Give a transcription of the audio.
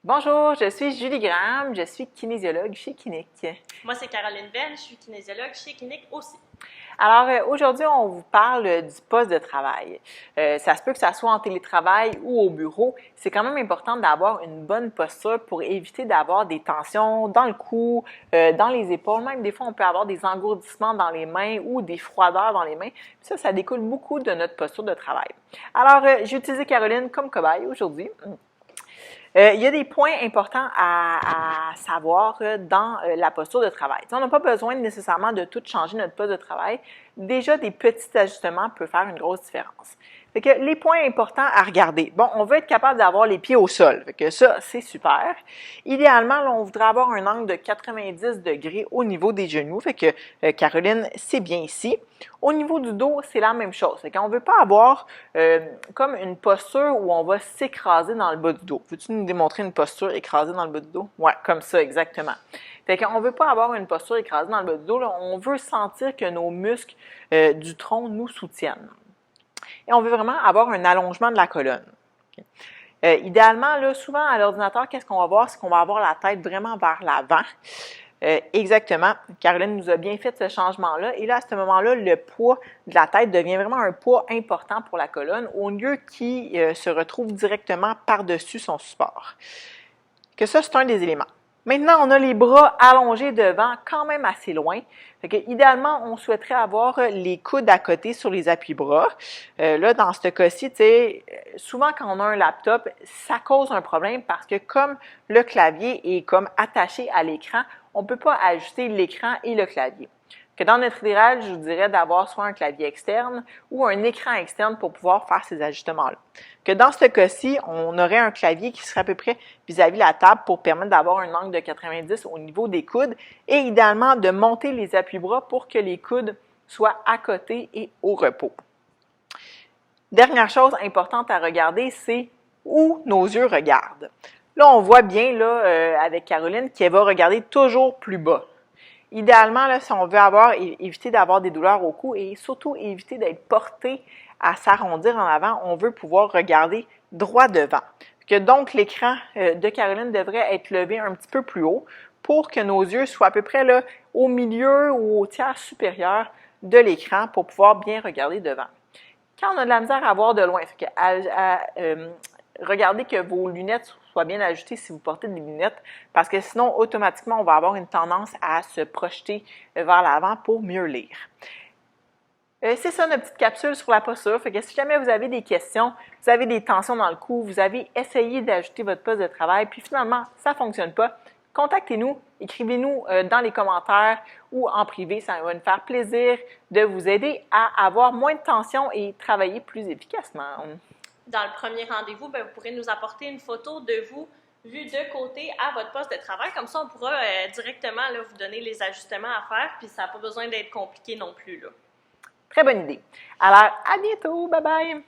Bonjour, je suis Julie Graham, je suis kinésiologue chez Kinic. Moi, c'est Caroline Venn, je suis kinésiologue chez Kinic aussi. Alors, aujourd'hui, on vous parle du poste de travail. Ça se peut que ça soit en télétravail ou au bureau. C'est quand même important d'avoir une bonne posture pour éviter d'avoir des tensions dans le cou, dans les épaules. Même des fois, on peut avoir des engourdissements dans les mains ou des froideurs dans les mains. Puis ça découle beaucoup de notre posture de travail. Alors, j'ai utilisé Caroline comme cobaye aujourd'hui. Il y a des points importants à savoir dans la posture de travail. On n'a pas besoin nécessairement de tout changer notre poste de travail. Déjà, des petits ajustements peuvent faire une grosse différence. Fait que les points importants à regarder. Bon, on veut être capable d'avoir les pieds au sol. Fait que ça, c'est super. Idéalement, là, on voudrait avoir un angle de 90 degrés au niveau des genoux. Fait que Caroline, c'est bien ici. Au niveau du dos, c'est la même chose. Fait qu'on ne veut pas avoir comme une posture où on va s'écraser dans le bas du dos. Veux-tu nous démontrer une posture écrasée dans le bas du dos? Ouais, comme ça, exactement. Fait qu'on ne veut pas avoir une posture écrasée dans le bas du dos. Là. On veut sentir que nos muscles du tronc nous soutiennent. Et on veut vraiment avoir un allongement de la colonne. Okay. Idéalement, là, souvent à l'ordinateur, qu'est-ce qu'on va voir? C'est qu'on va avoir la tête vraiment vers l'avant. Exactement. Caroline nous a bien fait ce changement-là. Et là, à ce moment-là, le poids de la tête devient vraiment un poids important pour la colonne au lieu qu'il se retrouve directement par-dessus son support. Que ça, c'est un des éléments. Maintenant, on a les bras allongés devant, quand même assez loin. Fait que, idéalement, on souhaiterait avoir les coudes à côté sur les appuis-bras. Là, dans ce cas-ci, tu sais, souvent quand on a un laptop, ça cause un problème parce que comme le clavier est comme attaché à l'écran, on ne peut pas ajuster l'écran et le clavier. Que dans notre idéal, je vous dirais d'avoir soit un clavier externe ou un écran externe pour pouvoir faire ces ajustements-là. Que dans ce cas-ci, on aurait un clavier qui serait à peu près vis-à-vis la table pour permettre d'avoir un angle de 90 au niveau des coudes et idéalement de monter les appuis-bras pour que les coudes soient à côté et au repos. Dernière chose importante à regarder, c'est où nos yeux regardent. Là, on voit bien là, avec Caroline qu'elle va regarder toujours plus bas. Idéalement, là, si on veut éviter d'avoir des douleurs au cou et surtout éviter d'être porté à s'arrondir en avant, on veut pouvoir regarder droit devant. Donc, l'écran de Caroline devrait être levé un petit peu plus haut pour que nos yeux soient à peu près là, au milieu ou au tiers supérieur de l'écran pour pouvoir bien regarder devant. Quand on a de la misère à voir de loin, regardez que vos lunettes soient bien ajustées si vous portez des lunettes, parce que sinon, automatiquement, on va avoir une tendance à se projeter vers l'avant pour mieux lire. C'est ça notre petite capsule sur la posture. Fait que si jamais vous avez des questions, vous avez des tensions dans le cou, vous avez essayé d'ajuster votre poste de travail, puis finalement, ça ne fonctionne pas, contactez-nous, écrivez-nous dans les commentaires ou en privé. Ça va nous faire plaisir de vous aider à avoir moins de tension et travailler plus efficacement. Dans le premier rendez-vous, vous pourrez nous apporter une photo de vous vue de côté à votre poste de travail. Comme ça, on pourra directement là, vous donner les ajustements à faire, puis ça n'a pas besoin d'être compliqué non plus. Là. Très bonne idée. Alors, à bientôt. Bye bye.